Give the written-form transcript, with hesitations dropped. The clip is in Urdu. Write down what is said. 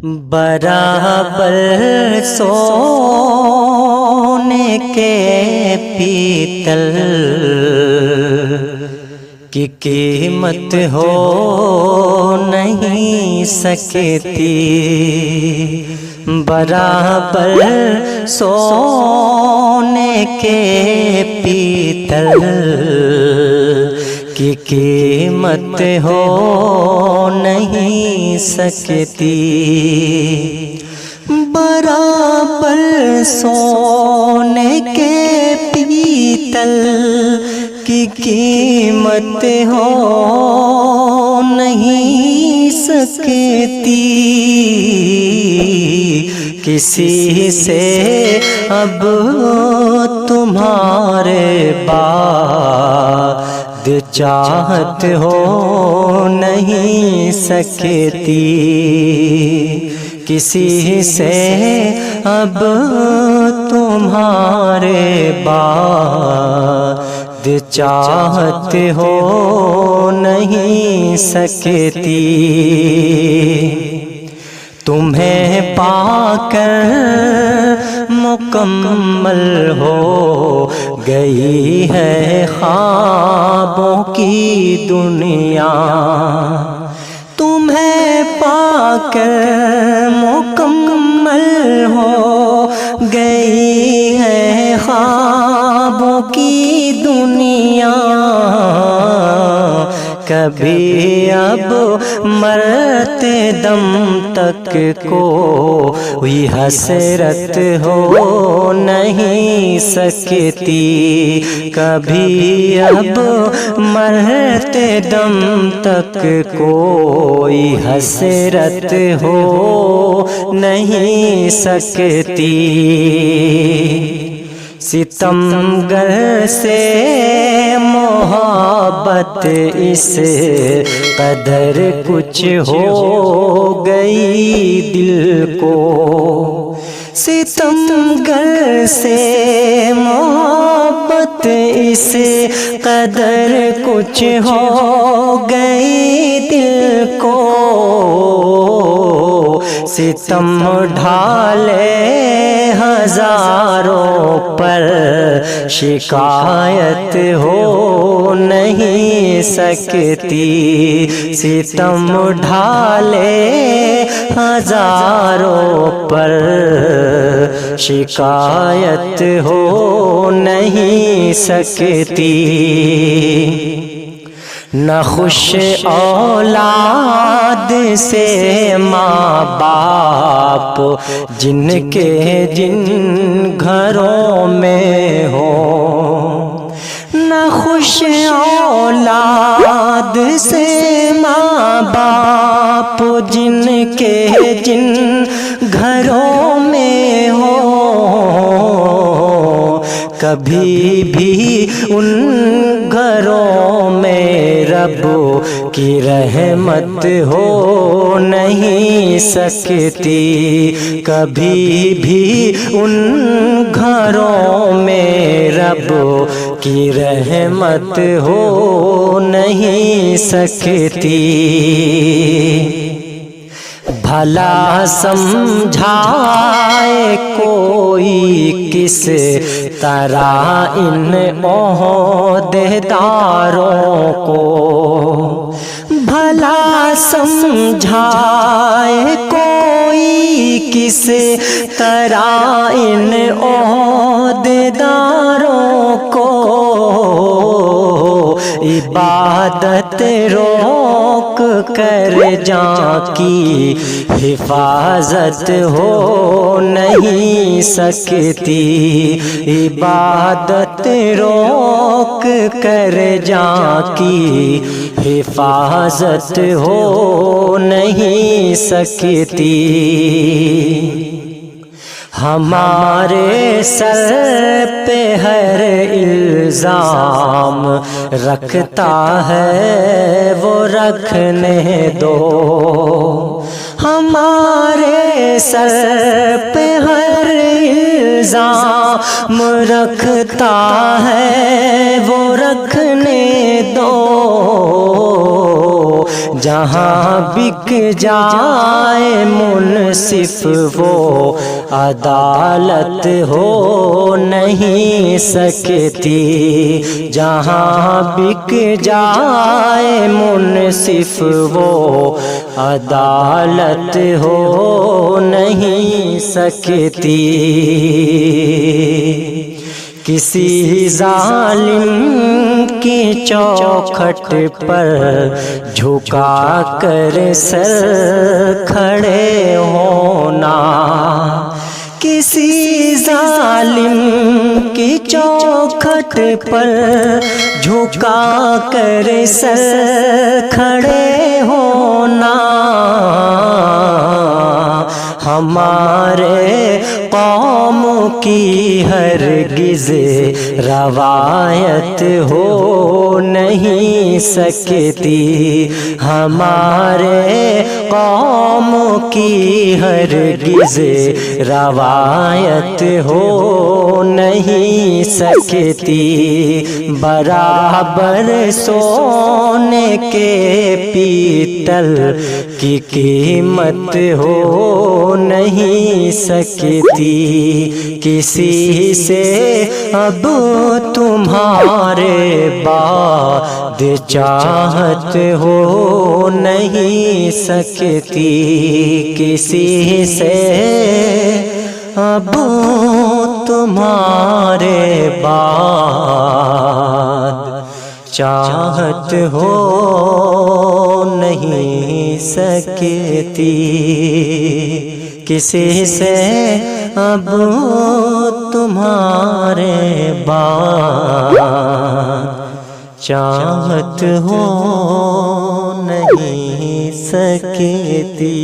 برابر سونے کے پیتل کی قیمت ہو نہیں سکتی، برابر سونے کے پیتل کی قیمت ہو نہیں سکتی، برابر سونے کے پیتل کی قیمت ہو نہیں سکتی، کسی سے اب تمہارے بعد چاہت ہو نہیں سکتی، کسی سے اب تمہارے بعد چاہت ہو نہیں سکتی، تمہیں پا کر مکمل ہو گئی ہے خوابوں کی دنیا، تمہیں پا کر مکمل ہو گئی ہے خوابوں کی دنیا، کبھی اب مرتے دم تک کوئی حسرت ہو نہیں سکتی، کبھی اب مرتے دم تک کوئی حسرت ہو نہیں سکتی، ستمگر سے محبت اس قدر کچھ ہو گئی دل کو، ستمگر سے محبت اس قدر کچھ ہو گئی دل کو، ستم ڈھالے ہزاروں پر شکایت ہو نہیں سکتی، ستم ڈھالے ہزاروں پر شکایت ہو نہیں سکتی، نہ خوش اولاد سے ماں باپ جن کے جن گھروں میں ہو، نہ خوش اولاد سے ماں باپ جن کے جن گھروں میں ہو، کبھی بھی ان گھروں میں رب کی رحمت ہو نہیں سکتی، کبھی بھی ان گھروں میں رب کی رحمت ہو نہیں سکتی، بھلا سمجھائے کوئی کس طرح ان عہدیداروں کو، بھلا سمجھائے کوئی کس طرح ان عہدیداروں کو، عبادت روک کر جاں کی حفاظت ہو نہیں سکتی، عبادت روک کر جاں کی حفاظت ہو نہیں سکتی، ہمارے سر پہ ہر الزام رکھتا ہے وہ رکھنے دو، ہمارے سر پہ ہر الزام رکھتا ہے وہ رکھنے دو، جہاں بک جائے منصف وہ عدالت ہو نہیں سکتی، جہاں بک جائے منصف وہ عدالت ہو نہیں سکتی۔ کسی ظالم کی چوکھٹ پر جھکا کر سر کھڑے ہونا، کسی ظالم کی چوکھٹ پر جھکا کر سر کھڑے ہونا، ہمارے قوم کی ہرگز روایت ہو نہیں سکتی، ہمارے قوم کی ہرگز روایت ہو نہیں سکتی، برابر سونے کے پیتل کی قیمت ہو نہیں سکتی، کسی سے اب تمہارے بعد چاہت ہو نہیں سکتی، کسی سے اب تمہارے بعد چاہت ہو نہیں سکتی، کسی سے اب تمہارے بعد چاہت ہو نہیں سکتی۔